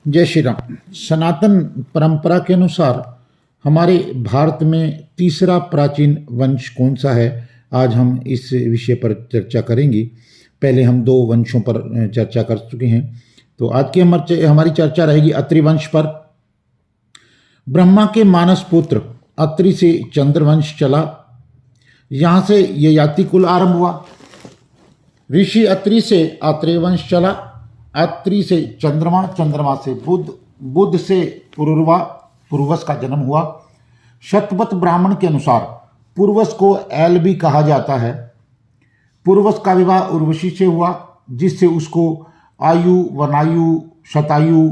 जय श्री राम। सनातन परंपरा के अनुसार हमारे भारत में तीसरा प्राचीन वंश कौन सा है, आज हम इस विषय पर चर्चा करेंगे। पहले हम दो वंशों पर चर्चा कर चुके हैं, तो आज की हमारी चर्चा रहेगी अत्रि वंश पर। ब्रह्मा के मानस पुत्र अत्रि से चंद्रवंश चला, यहाँ से ययाति कुल आरंभ हुआ। ऋषि अत्रि से आत्रेय वंश चला, अत्रि से चंद्रमा, चंद्रमा से बुध, बुध से पुरुरवा, पुरुवस का जन्म हुआ। शतपथ ब्राह्मण के अनुसार पुरुवस को एल भी कहा जाता है। पुरुवस का विवाह उर्वशी से हुआ, जिससे उसको आयु, वनायु, शतायु,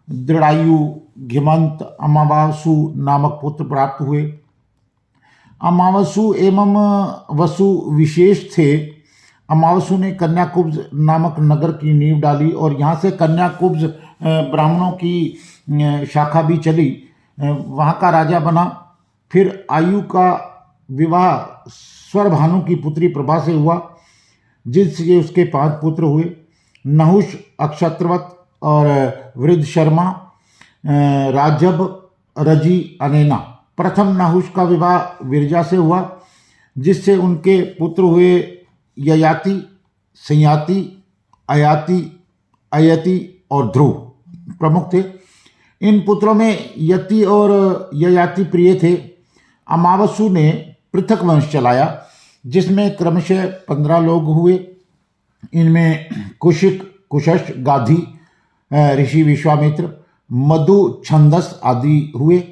दृढ़ायु, घिमंत, अमावासु नामक पुत्र प्राप्त हुए। अमावसु एवं वसु विशेष थे। अमावसु ने कन्याकुब्ज नामक नगर की नींव डाली और यहाँ से कन्याकुब्ज ब्राह्मणों की शाखा भी चली, वहाँ का राजा बना। फिर आयु का विवाह स्वरभानु की पुत्री प्रभा से हुआ, जिससे उसके 5 पुत्र हुए, नहुष, अक्षत्रवत और वृद्ध शर्मा, राजब, रजी, अनेना। प्रथम नहुष का विवाह विरजा से हुआ, जिससे उनके पुत्र हुए ययाति, संयाति, अयाति, अयति और ध्रुव प्रमुख थे। इन पुत्रों में यति और ययाति प्रिय थे। अमावसु ने पृथक वंश चलाया, जिसमें क्रमशः 15 लोग हुए। इनमें कुशिक, कुशश, गाधी, ऋषि विश्वामित्र, मधु, छंदस आदि हुए।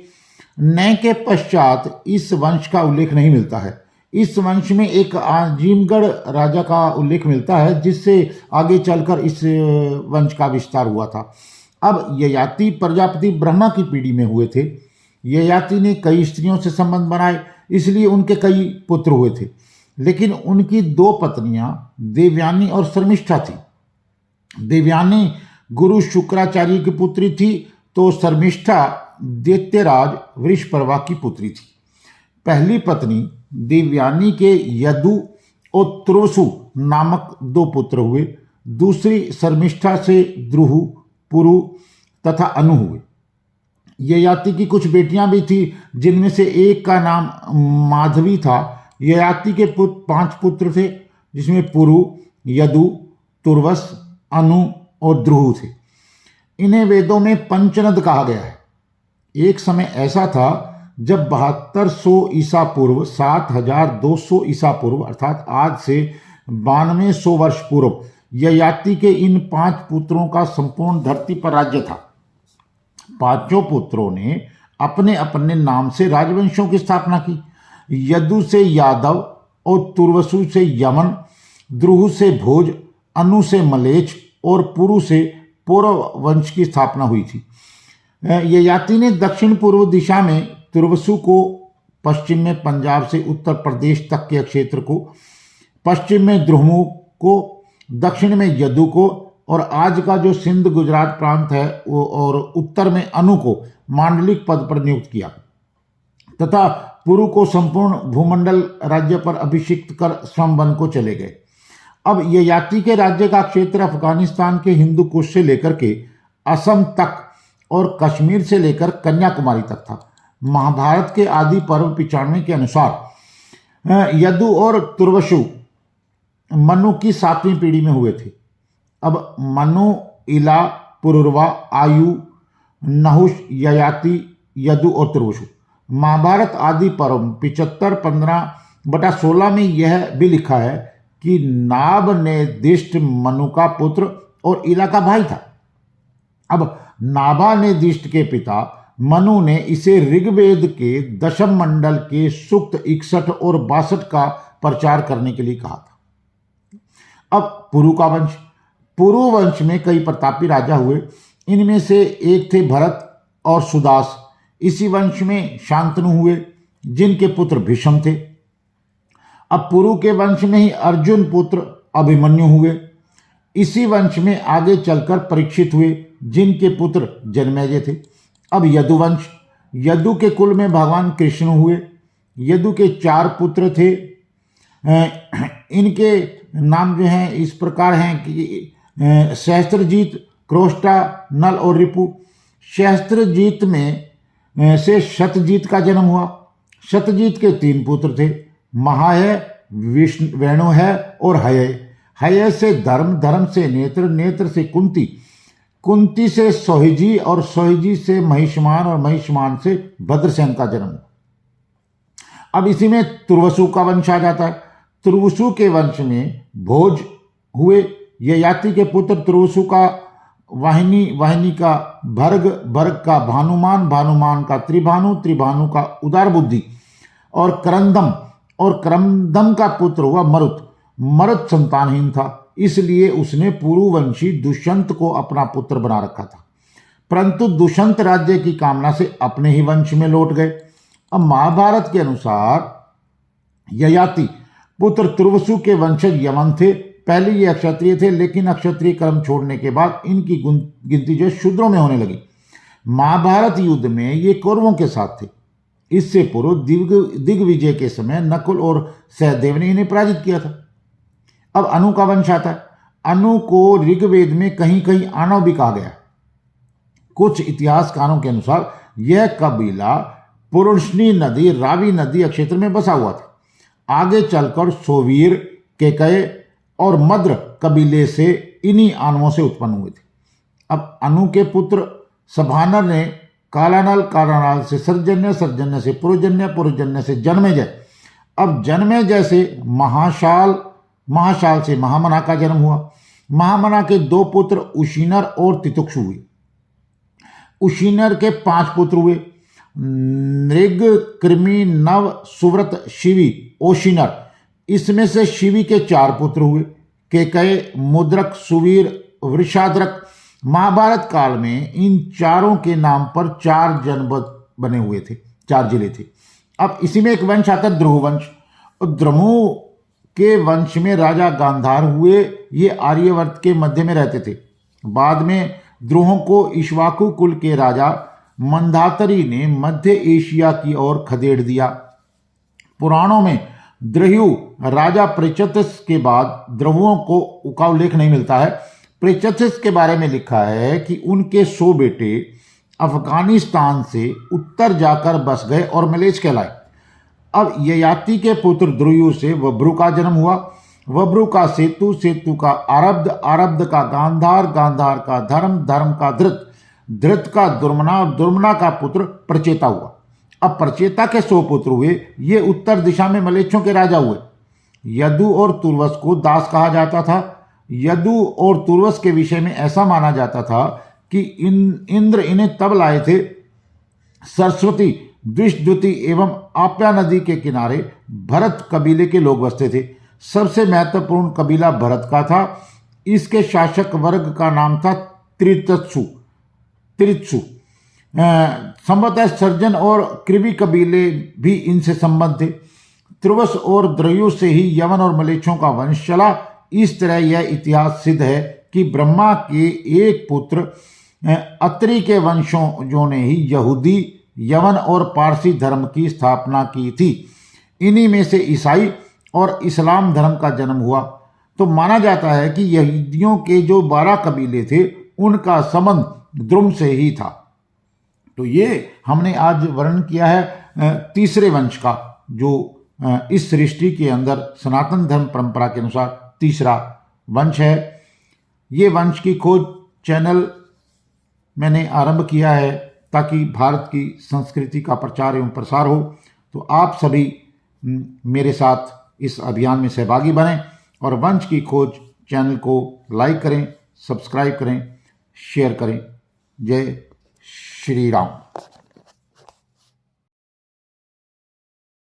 नय के पश्चात इस वंश का उल्लेख नहीं मिलता है। इस वंश में एक आजीमगढ़ राजा का उल्लेख मिलता है, जिससे आगे चलकर इस वंश का विस्तार हुआ था। अब ययाति प्रजापति ब्रह्मा की पीढ़ी में हुए थे। ययाति ने कई स्त्रियों से संबंध बनाए, इसलिए उनके कई पुत्र हुए थे, लेकिन उनकी 2 पत्नियां देवयानी और शर्मिष्ठा थी। देवयानी गुरु शुक्राचार्य की पुत्री थी, तो शर्मिष्ठा दैत्यराज वृषपर्वा की पुत्री थी। पहली पत्नी देवयानी के यदु और तुर्वसु नामक 2 पुत्र हुए। दूसरी शर्मिष्ठा से द्रुहु, पुरु तथा अनु हुए। ययाति की कुछ बेटियां भी थी, जिनमें से एक का नाम माधवी था। ययाति के 5 पुत्र थे, जिसमें पुरु, यदु, तुर्वस, अनु और द्रुहु थे। इन्हें वेदों में पंचनद कहा गया है। एक समय ऐसा था जब 7200 ईसा पूर्व, 7200 ईसा पूर्व अर्थात आज से 9200 वर्ष पूर्व ययाति के इन 5 पुत्रों का संपूर्ण धरती पर राज्य था। 5 पुत्रों ने अपने अपने नाम से राजवंशों की स्थापना की। यदु से यादव और तुर्वसु से यमन, द्रुहु से भोज, अनु से मलेच्छ और पुरु से पौरव वंश की स्थापना हुई थी। ययाति ने दक्षिण पूर्व दिशा में तुर्वसु को, पश्चिम में पंजाब से उत्तर प्रदेश तक के क्षेत्र को, पश्चिम में द्रुहु को, दक्षिण में यदु को और आज का जो सिंध गुजरात प्रांत है वो, और उत्तर में अनु को मांडलिक पद पर नियुक्त किया तथा पुरु को संपूर्ण भूमंडल राज्य पर अभिषिक्त कर स्वयंवन को चले गए। अब ययाति के राज्य का क्षेत्र अफगानिस्तान के हिंदू कुश से लेकर के असम तक और कश्मीर से लेकर कन्याकुमारी तक था। महाभारत के आदि पर्व 95 के अनुसार यदु और तुर्वसु मनु की 7वीं पीढ़ी में हुए थे। अब मनु, इला, पुरुरवा, आयु, नहुष, ययाति, यदु और तुर्वसु। महाभारत आदि पर्व 75-15/16 में यह भी लिखा है कि नाभ ने दिष्ट मनु का पुत्र और इला का भाई था। अब नाभा ने दिष्ट के पिता मनु ने इसे ऋग्वेद के 10म मंडल के सूक्त 61 और 62 का प्रचार करने के लिए कहा था। अब पुरु का वंश। पुरु वंश में कई प्रतापी राजा हुए। इनमें से एक थे भरत और सुदास। इसी वंश में शांतनु हुए, जिनके पुत्र भीष्म थे। अब पुरु के वंश में ही अर्जुन पुत्र अभिमन्यु हुए। इसी वंश में आगे चलकर परीक्षित हुए, जिनके पुत्र जन्मेजय थे। अब यदुवंश। यदु के कुल में भगवान कृष्ण हुए। यदु के 4 पुत्र थे। इनके नाम जो हैं इस प्रकार हैं कि सहस्त्रजीत, क्रोष्टा, नल और रिपु। सहस्त्रजीत में से शतजीत का जन्म हुआ। शतजीत के 3 पुत्र थे, महाय, वेणु है और हय। हय से धर्म, धर्म से नेत्र, नेत्र से कुंती, कुंती से सोहिजी और सोहिजी से महिष्मान और महिष्मान से भद्रसेन का जन्म हुआ। अब इसी में तुर्वसु का वंश आ जाता है। तुर्वसु के वंश में भोज हुए। ययाति के पुत्र तुर्वसु का वाहिनी, वाहिनी का भर्ग, भर्ग का भानुमान, भानुमान का त्रिभानु, त्रिभानु का उदार बुद्धि और करंदम, और करंदम का पुत्र हुआ मरुत। मरुत संतानहीन था, इसलिए उसने पुरुवंशी दुष्यंत को अपना पुत्र बना रखा था, परंतु दुष्यंत राज्य की कामना से अपने ही वंश में लौट गए। अब महाभारत के अनुसार ययाति पुत्र तुर्वसु के वंशज यमन थे। पहले ये अक्षत्रिय थे, लेकिन अक्षत्रिय कर्म छोड़ने के बाद इनकी गिनती जो शूद्रों में होने लगी। महाभारत युद्ध में ये कौरवों के साथ थे। इससे पूर्व दिग्विजय के समय नकुल और सहदेव ने इन्हें पराजित किया था। अब अनु का वंश आता है। अनु को ऋग्वेद में कहीं कहीं आणव भी कहा गया। कुछ इतिहासकारों के अनुसार यह कबीला पुरुषनी नदी, रावी नदी क्षेत्र में बसा हुआ था। आगे चलकर सोवीर, केकय और मद्र कबीले से इन्हीं आणवों से उत्पन्न हुए थे। अब अनु के पुत्र सभानर ने कालानल, कालानल से सर्जन्य, सर्जन्य से पुरुजन्य, पुरुजन्य से जन्मेजय। अब जन्मेजय से महाशाल, महाशाल से महामना का जन्म हुआ। महामना के 2 पुत्र उशीनर और तितुक्षु हुए। उशीनर के 5 पुत्र हुए, नृग, कृमि, नव, सुव्रत, शिवी, ओशीनर। इसमें से शिवी के 4 पुत्र हुए, केकय, मुद्रक, सुवीर, वृषाद्रक। महाभारत काल में इन चारों के नाम पर 4 जनपद बने हुए थे, 4 जिले थे। अब इसी में एक वंश आता है ध्रुव वंश। और ध्रुव के वंश में राजा गांधार हुए। ये आर्यवर्त के मध्य में रहते थे। बाद में ध्रुवों को इक्ष्वाकु कुल के राजा मंधातरी ने मध्य एशिया की ओर खदेड़ दिया। पुराणों में द्रह्यु राजा पृचतस के बाद द्रवुओं का उल्लेख नहीं मिलता है। पृचतस के बारे में लिखा है कि उनके 100 बेटे अफगानिस्तान से उत्तर जाकर बस गए और मलेच्छ कहलाए। अब ययाति के पुत्र द्रुयु से वभ्रु का जन्म हुआ। वभ्रु का सेतु, सेतु का आरब्ध, आरब्ध का गांधार, गांधार का धर्म, धर्म का धृत, धृत का दुर्मना, दुर्मना का पुत्र प्रचेता हुआ। अब प्रचेता के 100 पुत्र हुए। ये उत्तर दिशा में मलेच्छों के राजा हुए। यदु और तुर्वस को दास कहा जाता था। यदु और तुर्वस के विषय में ऐसा माना जाता था कि इंद्र इन्हें तब लाए थे। सरस्वती, द्विषद्युति एवं आप्या नदी के किनारे भरत कबीले के लोग बसते थे। सबसे महत्वपूर्ण कबीला भरत का था। इसके शासक वर्ग का नाम था त्रितत्सु। संभवतः सर्जन और कृवि कबीले भी इनसे संबंध थे। तुर्वस और द्रयु से ही यवन और मलेच्छों का वंश चला। इस तरह यह इतिहास सिद्ध है कि ब्रह्मा के एक पुत्र अत्रि के वंशजों ने ही यहूदी, यवन और पारसी धर्म की स्थापना की थी। इन्हीं में से ईसाई और इस्लाम धर्म का जन्म हुआ। तो माना जाता है कि यहूदियों के जो 12 कबीले थे उनका संबंध द्रुम से ही था। तो ये हमने आज वर्णन किया है तीसरे वंश का, जो इस सृष्टि के अंदर सनातन धर्म परंपरा के अनुसार तीसरा वंश है। ये वंश की खोज चैनल मैंने आरंभ किया है ताकि भारत की संस्कृति का प्रचार एवं प्रसार हो। तो आप सभी मेरे साथ इस अभियान में सहभागी बनें और वंश की खोज चैनल को लाइक करें, सब्सक्राइब करें, शेयर करें। जय श्री राम।